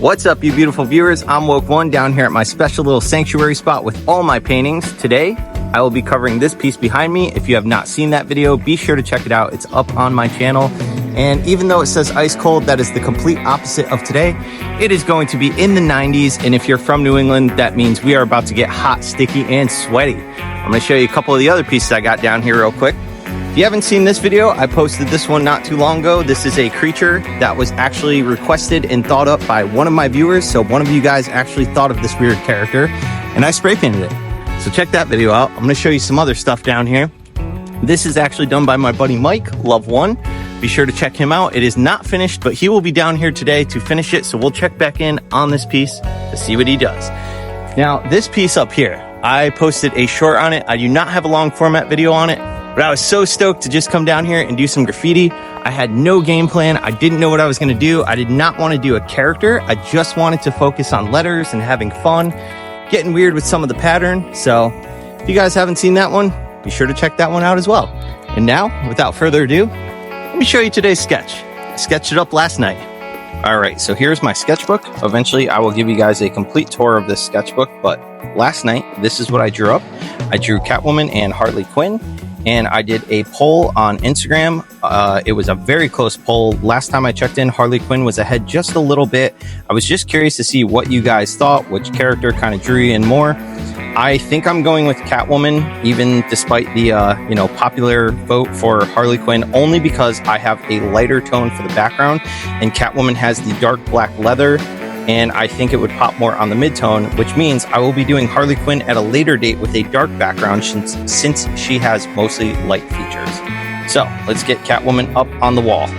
What's up, you beautiful viewers? I'm Woke One down here at my special little sanctuary spot with all my paintings. Today, I will be covering this piece behind me. If you have not seen that video, be sure to check it out. It's up on my channel. And even though it says ice cold, that is the complete opposite of today. It is going to be in the 90s. And if you're from New England, that means we are about to get hot, sticky, and sweaty. I'm gonna show you a couple of the other pieces I got down here real quick. If you haven't seen this video, I posted this one not too long ago. This is a creature that was actually requested and thought up by one of my viewers. So one of you guys actually thought of this weird character and I spray painted it. So check that video out. I'm gonna show you some other stuff down here. This is actually done by my buddy Mike, Love One. Be sure to check him out. It is not finished, but he will be down here today to finish it. So we'll check back in on this piece to see what he does. Now, this piece up here, I posted a short on it. I do not have a long format video on it. But I was so stoked to just come down here and do some graffiti. I had no game plan. I didn't know what I was gonna do. I did not want to do a character. I just wanted to focus on letters and having fun, getting weird with some of the pattern. So if you guys haven't seen that one, be sure to check that one out as well. And now, without further ado, let me show you today's sketch. I sketched it up last night. All right, so here's my sketchbook. Eventually, I will give you guys a complete tour of this sketchbook, but last night, this is what I drew up. I drew Catwoman and Harley Quinn. And I did a poll on Instagram. It was a very close poll. Last time I checked in, Harley Quinn was ahead just a little bit. I was just curious to see what you guys thought, which character kind of drew you in more. I think I'm going with Catwoman, even despite the popular vote for Harley Quinn, only because I have a lighter tone for the background, and Catwoman has the dark black leather. And I think it would pop more on the mid-tone, which means I will be doing Harley Quinn at a later date with a dark background since she has mostly light features. So let's get Catwoman up on the wall.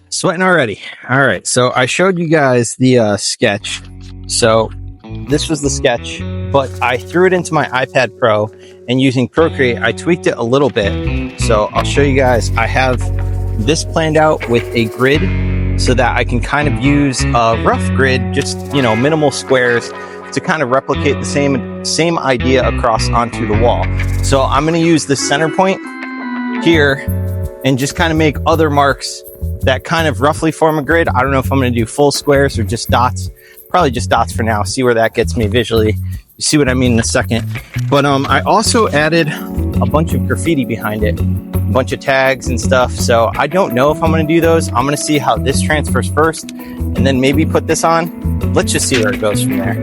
Sweating already. All right, so I showed you guys the sketch. So this was the sketch, but I threw it into my iPad Pro, and using Procreate, I tweaked it a little bit. So I'll show you guys. I have this planned out with a grid so that I can kind of use a rough grid, just, minimal squares to kind of replicate the same idea across onto the wall. So I'm going to use the center point here and just kind of make other marks that kind of roughly form a grid. I don't know if I'm going to do full squares or just dots. Probably just dots for now. See where that gets me visually. You see what I mean in a second. But I also added a bunch of graffiti behind it, a bunch of tags and stuff. So I don't know if I'm going to do those. I'm going to see how this transfers first and then maybe put this on. Let's just see where it goes from there.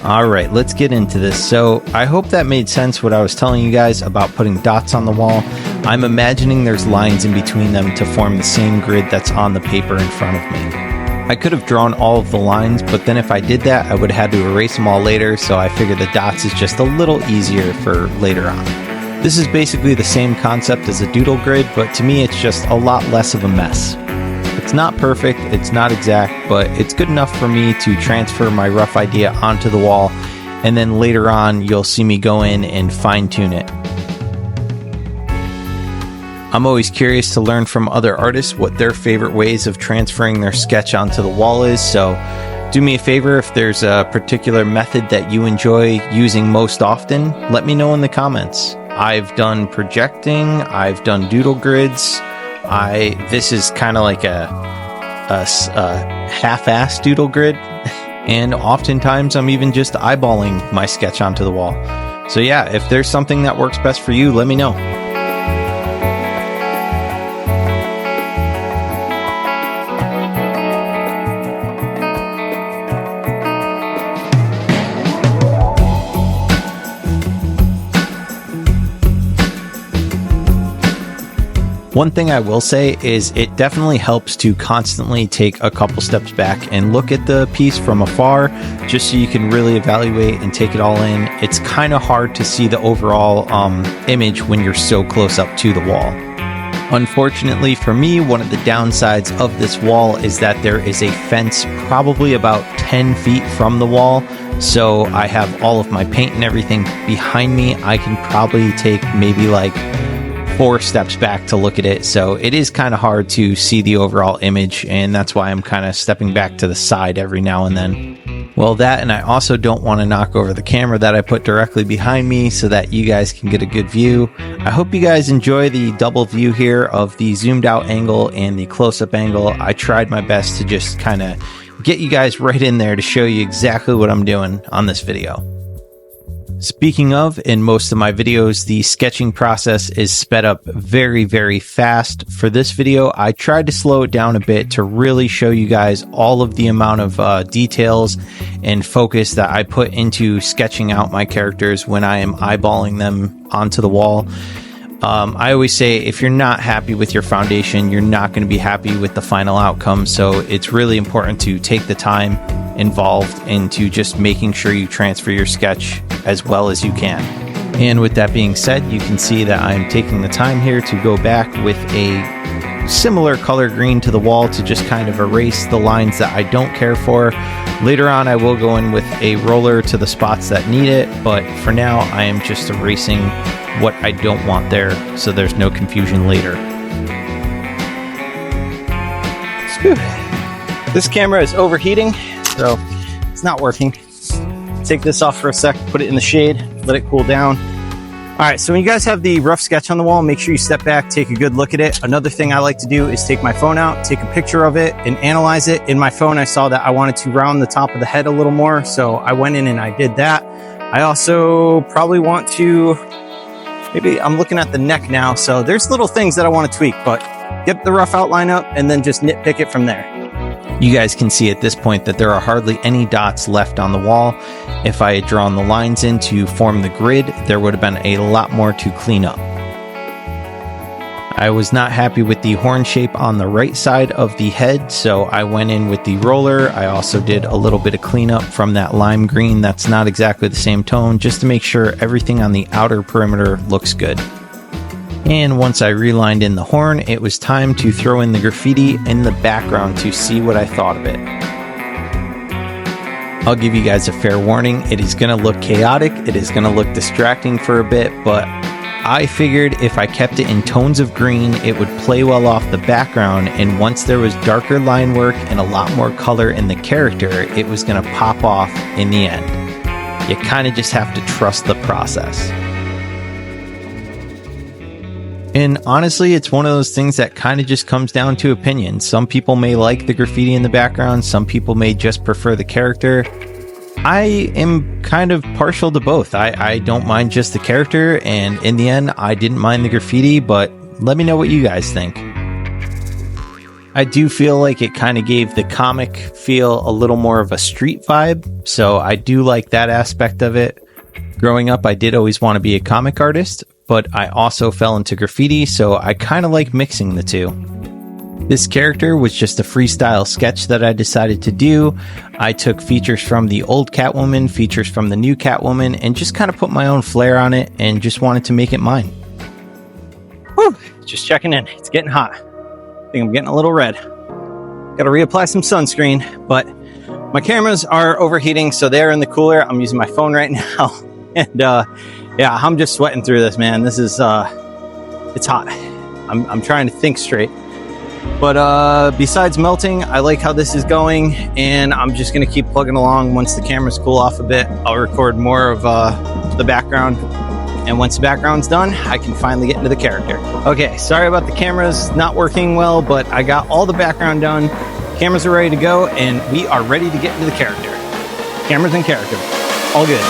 All right, let's get into this. So I hope that made sense what I was telling you guys about putting dots on the wall. I'm imagining there's lines in between them to form the same grid that's on the paper in front of me. I could have drawn all of the lines, but then if I did that, I would have had to erase them all later, so I figured the dots is just a little easier for later on. This is basically the same concept as a doodle grid, but to me it's just a lot less of a mess. It's not perfect, it's not exact, but it's good enough for me to transfer my rough idea onto the wall, and then later on you'll see me go in and fine-tune it. I'm always curious to learn from other artists what their favorite ways of transferring their sketch onto the wall is, so do me a favor, if there's a particular method that you enjoy using most often, let me know in the comments. I've done projecting, I've done doodle grids. This is kind of like a half-assed doodle grid, and oftentimes I'm even just eyeballing my sketch onto the wall. So yeah, if there's something that works best for you, let me know. One thing I will say is it definitely helps to constantly take a couple steps back and look at the piece from afar, just so you can really evaluate and take it all in. It's kind of hard to see the overall image when you're so close up to the wall. Unfortunately for me, one of the downsides of this wall is that there is a fence probably about 10 feet from the wall. So I have all of my paint and everything behind me. I can probably take maybe like 4 steps back to look at it. So it is kind of hard to see the overall image, and that's why I'm kind of stepping back to the side every now and then. Well, that, and I also don't want to knock over the camera that I put directly behind me so that you guys can get a good view. I hope you guys enjoy the double view here of the zoomed out angle and the close-up angle. I tried my best to just kind of get you guys right in there to show you exactly what I'm doing on this video. Speaking of, in most of my videos, the sketching process is sped up very, very fast. For this video, I tried to slow it down a bit to really show you guys all of the amount of details and focus that I put into sketching out my characters when I am eyeballing them onto the wall. I always say if you're not happy with your foundation, you're not going to be happy with the final outcome. So it's really important to take the time involved into just making sure you transfer your sketch as well as you can. And with that being said, you can see that I'm taking the time here to go back with a similar color green to the wall to just kind of erase the lines that I don't care for. Later on, I will go in with a roller to the spots that need it, but for now, I am just erasing what I don't want there so there's no confusion later. Whew. This camera is overheating, so it's not working. Take this off for a sec, put it in the shade, let it cool down. All right, so when you guys have the rough sketch on the wall, make sure you step back, take a good look at it. Another thing I like to do is take my phone out, take a picture of it, and analyze it. In my phone, I saw that I wanted to round the top of the head a little more, so I went in and I did that. I also probably want to, maybe I'm looking at the neck now, so there's little things that I want to tweak, but get the rough outline up and then just nitpick it from there. You guys can see at this point that there are hardly any dots left on the wall. If I had drawn the lines in to form the grid, there would have been a lot more to clean up. I was not happy with the horn shape on the right side of the head, so I went in with the roller. I also did a little bit of cleanup from that lime green that's not exactly the same tone, just to make sure everything on the outer perimeter looks good. And once I relined in the horn, it was time to throw in the graffiti in the background to see what I thought of it. I'll give you guys a fair warning, it is going to look chaotic, it is going to look distracting for a bit, but I figured if I kept it in tones of green, it would play well off the background, and once there was darker line work and a lot more color in the character, it was going to pop off in the end. You kind of just have to trust the process. And honestly, it's one of those things that kind of just comes down to opinion. Some people may like the graffiti in the background. Some people may just prefer the character. I am kind of partial to both. I don't mind just the character. And in the end, I didn't mind the graffiti, but let me know what you guys think. I do feel like it kind of gave the comic feel a little more of a street vibe. So I do like that aspect of it. Growing up, I did always want to be a comic artist, but I also fell into graffiti, so I kind of like mixing the two. This character was just a freestyle sketch that I decided to do. I took features from the old Catwoman, features from the new Catwoman, and just kind of put my own flair on it and just wanted to make it mine. Whew, just checking in. It's getting hot. I think I'm getting a little red. Got to reapply some sunscreen, but my cameras are overheating, so they're in the cooler. I'm using my phone right now. And yeah, I'm just sweating through this, man. This is it's hot. I'm trying to think straight. But besides melting, I like how this is going, and I'm just gonna keep plugging along. Once the cameras cool off a bit, I'll record more of the background, and once the background's done, I can finally get into the character. Okay, sorry about the cameras not working well, but I got all the background done. Cameras are ready to go, and we are ready to get into the character. Cameras and character, all good.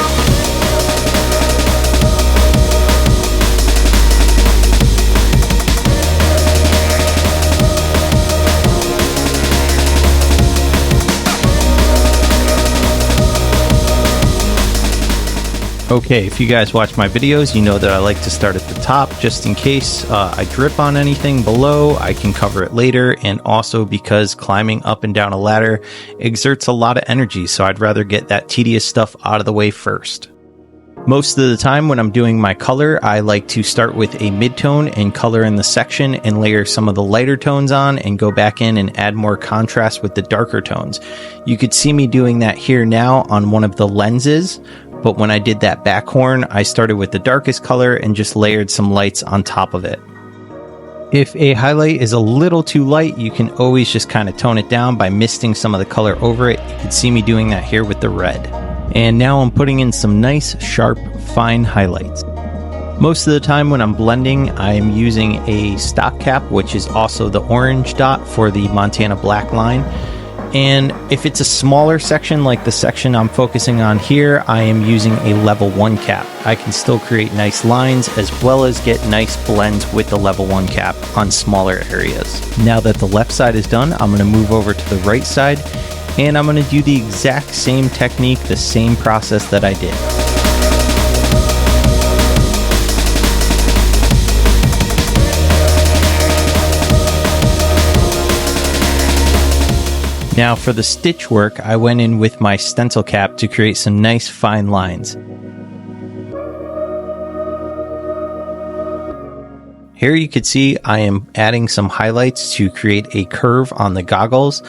Okay, if you guys watch my videos, you know that I like to start at the top just in case I drip on anything below, I can cover it later, and also because climbing up and down a ladder exerts a lot of energy, so I'd rather get that tedious stuff out of the way first. Most of the time when I'm doing my color, I like to start with a midtone and color in the section and layer some of the lighter tones on and go back in and add more contrast with the darker tones. You could see me doing that here now on one of the lenses, but when I did that back horn, I started with the darkest color and just layered some lights on top of it. If a highlight is a little too light, you can always just kind of tone it down by misting some of the color over it. You can see me doing that here with the red. And now I'm putting in some nice, sharp, fine highlights. Most of the time when I'm blending, I'm using a stock cap, which is also the orange dot for the Montana black line. And if it's a smaller section like the section I'm focusing on here, I am using a level 1 cap. I can still create nice lines as well as get nice blends with the level 1 cap on smaller areas. Now that the left side is done, I'm going to move over to the right side and I'm going to do the exact same technique, the same process that I did. Now for the stitch work, I went in with my stencil cap to create some nice fine lines. Here you can see I am adding some highlights to create a curve on the goggles.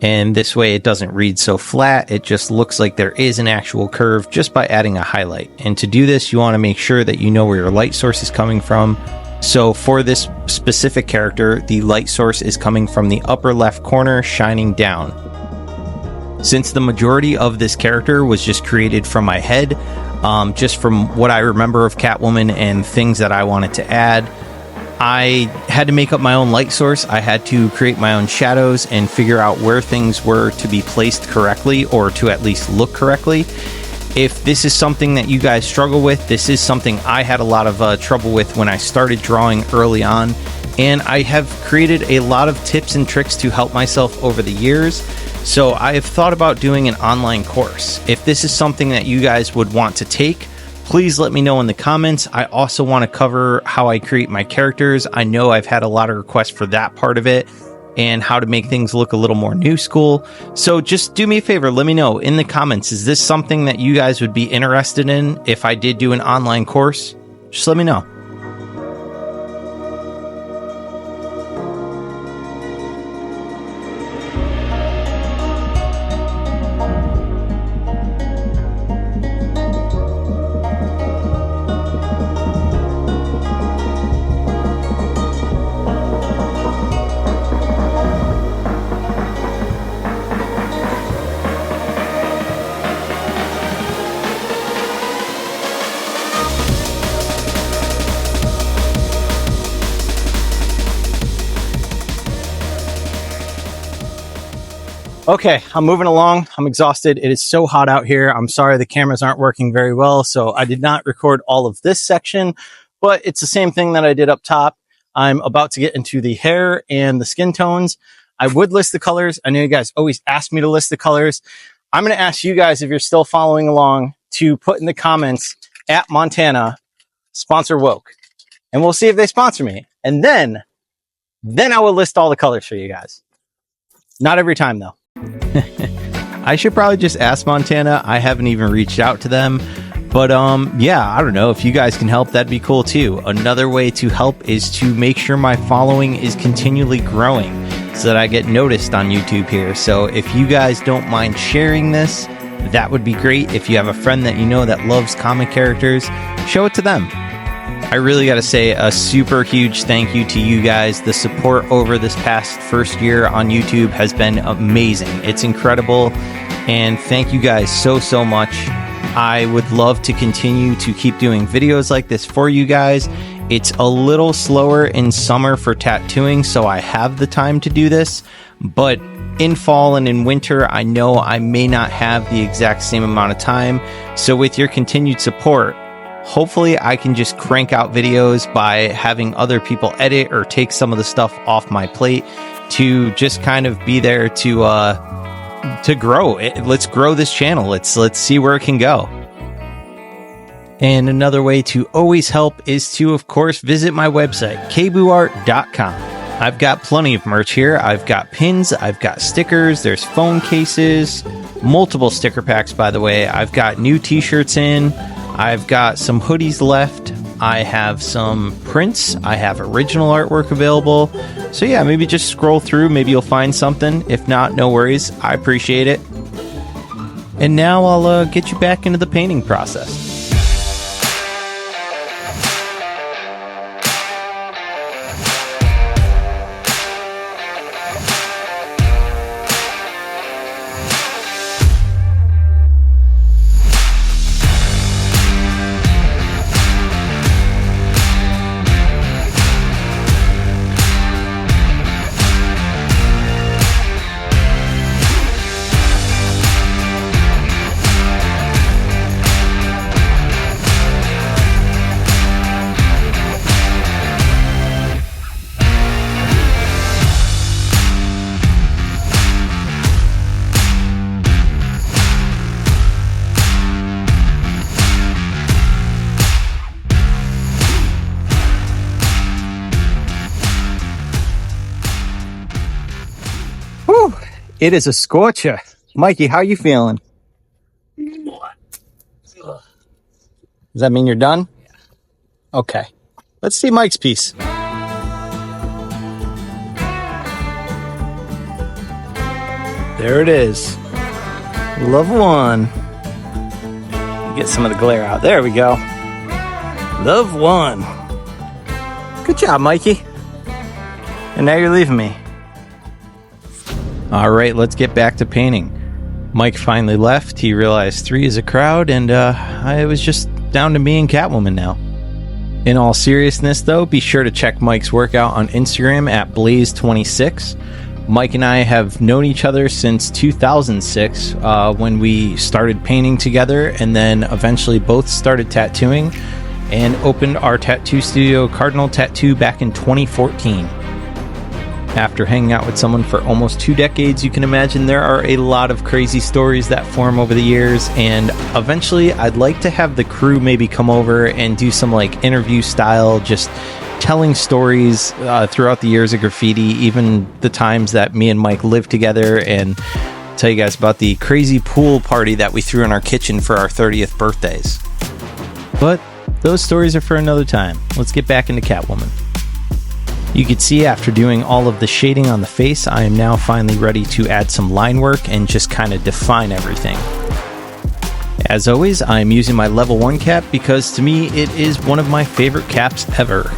And this way it doesn't read so flat, it just looks like there is an actual curve just by adding a highlight. And to do this, you want to make sure that you know where your light source is coming from. So for this specific character, the light source is coming from the upper left corner, shining down. Since the majority of this character was just created from my head, just from what I remember of Catwoman and things that I wanted to add, I had to make up my own light source. I had to create my own shadows and figure out where things were to be placed correctly or to at least look correctly. If this is something that you guys struggle with, this is something I had a lot of trouble with when I started drawing early on. And I have created a lot of tips and tricks to help myself over the years. So I have thought about doing an online course. If this is something that you guys would want to take, please let me know in the comments. I also want to cover how I create my characters. I know I've had a lot of requests for that part of it and how to make things look a little more new school. So just do me a favor, let me know in the comments, is this something that you guys would be interested in if I did do an online course? Just let me know. Okay, I'm moving along. I'm exhausted. It is so hot out here. I'm sorry the cameras aren't working very well, so I did not record all of this section, but it's the same thing that I did up top. I'm about to get into the hair and the skin tones. I would list the colors. I know you guys always ask me to list the colors. I'm going to ask you guys, if you're still following along, to put in the comments at Montana, sponsor Woke, and we'll see if they sponsor me. And then I will list all the colors for you guys. Not every time though. I should probably just ask Montana. I haven't even reached out to them, but yeah, I don't know, if you guys can help, that'd be cool too. Another way to help is to make sure my following is continually growing so that I get noticed on YouTube here. So if you guys don't mind sharing this, that would be great. If you have a friend that you know that loves comic characters, show it to them. I really got to say a super huge thank you to you guys. The support over this past first year on YouTube has been amazing. It's incredible. And thank you guys so much. I would love to continue to keep doing videos like this for you guys. It's a little slower in summer for tattooing, so I have the time to do this. But in fall and in winter, I know I may not have the exact same amount of time. So with your continued support, hopefully I can just crank out videos by having other people edit or take some of the stuff off my plate to just kind of be there to grow it. Let's grow this channel. Let's see where it can go. And another way to always help is to, of course, visit my website, kbuart.com. I've got plenty of merch here. I've got pins, I've got stickers, there's phone cases, multiple sticker packs, by the way. I've got new t-shirts in, I've got some hoodies left, I have some prints, I have original artwork available. So yeah, maybe just scroll through, maybe you'll find something. If not, no worries, I appreciate it. And now I'll get you back into the painting process. Whew, it is a scorcher. Mikey, how you feeling? Does that mean you're done? Okay. Let's see Mike's piece. There it is. Love one. Get some of the glare out. There we go. Love one. Good job, Mikey. And now you're leaving me. All right, let's get back to painting. Mike finally left. He realized 3 is a crowd, and I was just down to me and Catwoman now. In all seriousness, though, be sure to check Mike's work out on Instagram at Blaze26. Mike and I have known each other since 2006 when we started painting together, and then eventually both started tattooing and opened our tattoo studio, Cardinal Tattoo, back in 2014. After hanging out with someone for almost 2 decades, you can imagine there are a lot of crazy stories that form over the years, and eventually I'd like to have the crew maybe come over and do some like interview style, just telling stories throughout the years of graffiti, even the times that me and Mike lived together, and tell you guys about the crazy pool party that we threw in our kitchen for our 30th birthdays. But those stories are for another time. Let's get back into Catwoman. You can see after doing all of the shading on the face, I am now finally ready to add some line work and just kind of define everything. As always, I am using my level 1 cap because to me it is one of my favorite caps ever.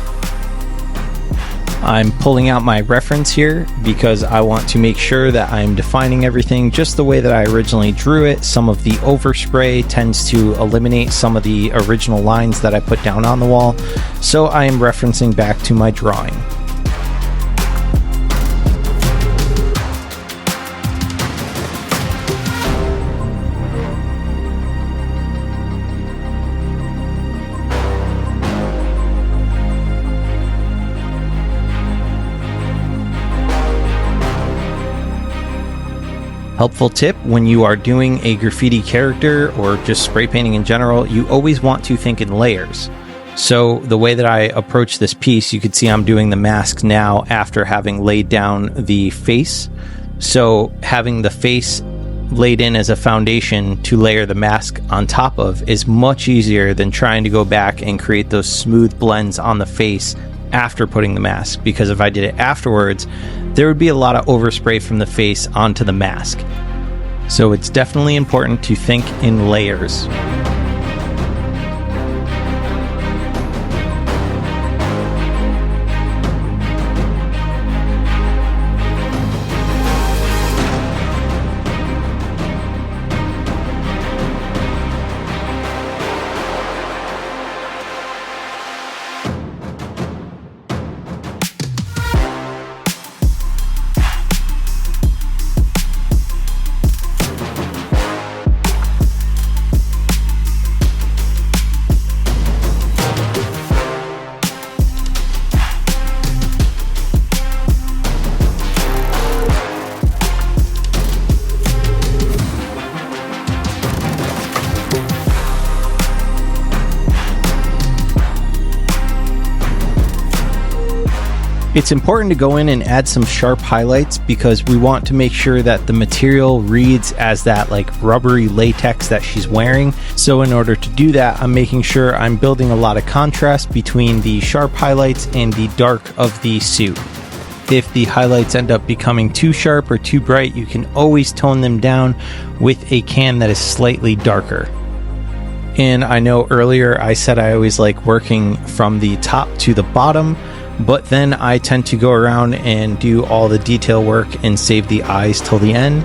I'm pulling out my reference here because I want to make sure that I'm defining everything just the way that I originally drew it. Some of the overspray tends to eliminate some of the original lines that I put down on the wall, so I am referencing back to my drawing. Helpful tip, when you are doing a graffiti character or just spray painting in general, you always want to think in layers. So the way that I approach this piece, you can see I'm doing the mask now after having laid down the face. So having the face laid in as a foundation to layer the mask on top of is much easier than trying to go back and create those smooth blends on the face after putting the mask, because if I did it afterwards, there would be a lot of overspray from the face onto the mask. So it's definitely important to think in layers. It's important to go in and add some sharp highlights because we want to make sure that the material reads as that like rubbery latex that she's wearing. So in order to do that, I'm making sure I'm building a lot of contrast between the sharp highlights and the dark of the suit. If the highlights end up becoming too sharp or too bright, you can always tone them down with a can that is slightly darker. And I know earlier I said I always like working from the top to the bottom, but then I tend to go around and do all the detail work and save the eyes till the end.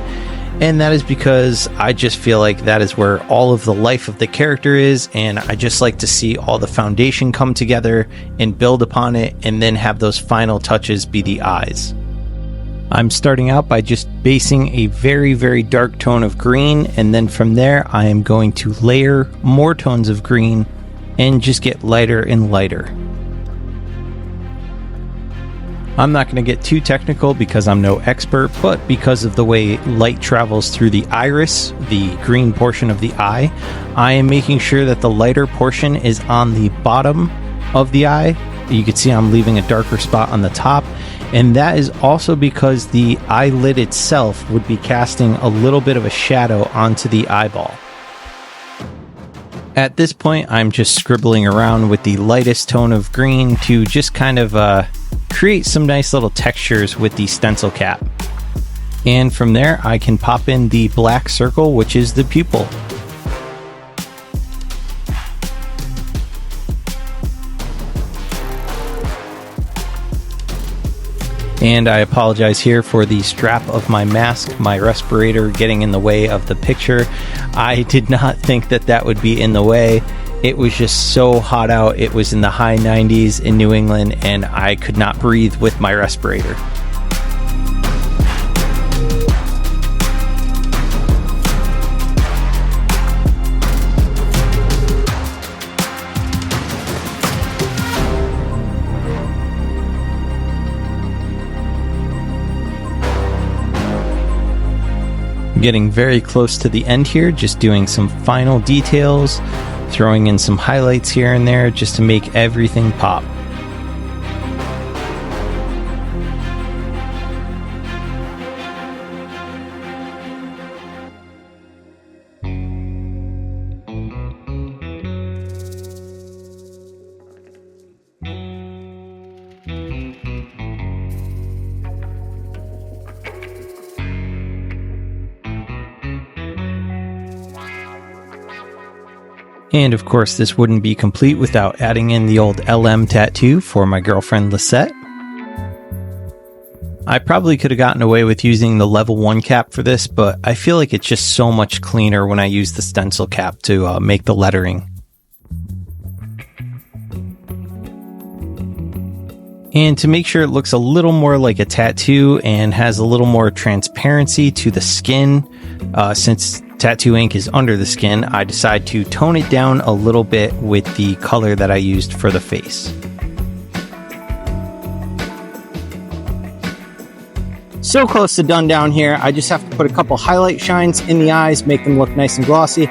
And that is because I just feel like that is where all of the life of the character is, and I just like to see all the foundation come together and build upon it, and then have those final touches be the eyes. I'm starting out by just basing a very, very dark tone of green, and then from there I am going to layer more tones of green and just get lighter and lighter. I'm not going to get too technical because I'm no expert, but because of the way light travels through the iris, the green portion of the eye, I am making sure that the lighter portion is on the bottom of the eye. You can see I'm leaving a darker spot on the top, and that is also because the eyelid itself would be casting a little bit of a shadow onto the eyeball. At this point, I'm just scribbling around with the lightest tone of green to just kind of create some nice little textures with the stencil cap. And from there, I can pop in the black circle, which is the pupil. And I apologize here for the strap of my mask, my respirator getting in the way of the picture. I did not think that that would be in the way. It was just so hot out. It was in the high 90s in New England, and I could not breathe with my respirator. Getting very close to the end here, just doing some final details, throwing in some highlights here and there just to make everything pop. And of course, this wouldn't be complete without adding in the old LM tattoo for my girlfriend Lisette. I probably could have gotten away with using the level 1 cap for this, but I feel like it's just so much cleaner when I use the stencil cap to make the lettering. And to make sure it looks a little more like a tattoo and has a little more transparency to the skin, since tattoo ink is under the skin, I decide to tone it down a little bit with the color that I used for the face. So close to done down here. I just have to put a couple highlight shines in the eyes, make them look nice and glossy.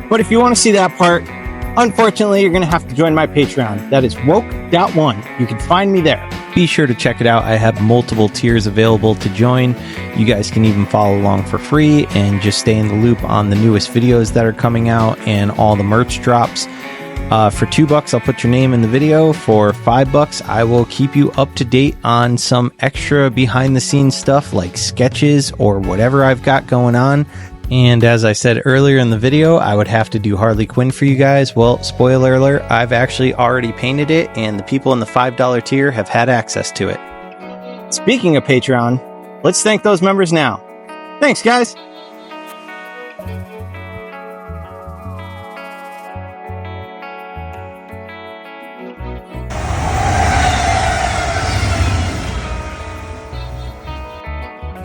But if you want to see that part, unfortunately, you're going to have to join my Patreon. That is woke.one. You can find me there. Be sure to check it out. I have multiple tiers available to join. You guys can even follow along for free and just stay in the loop on the newest videos that are coming out and all the merch drops. For $2, I'll put your name in the video. For $5, I will keep you up to date on some extra behind the scenes stuff like sketches or whatever I've got going on. And as I said earlier in the video, I would have to do Harley Quinn for you guys. Well, spoiler alert, I've actually already painted it, and the people in the $5 tier have had access to it. Speaking of Patreon, let's thank those members now. Thanks, guys.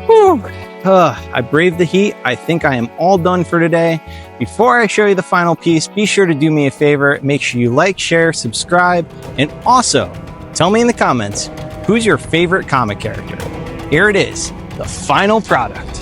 Whew. I braved the heat. I think I am all done for today. Before I show you the final piece, be sure to do me a favor. Make sure you like, share, subscribe, and also tell me in the comments, who's your favorite comic character? Here it is, the final product.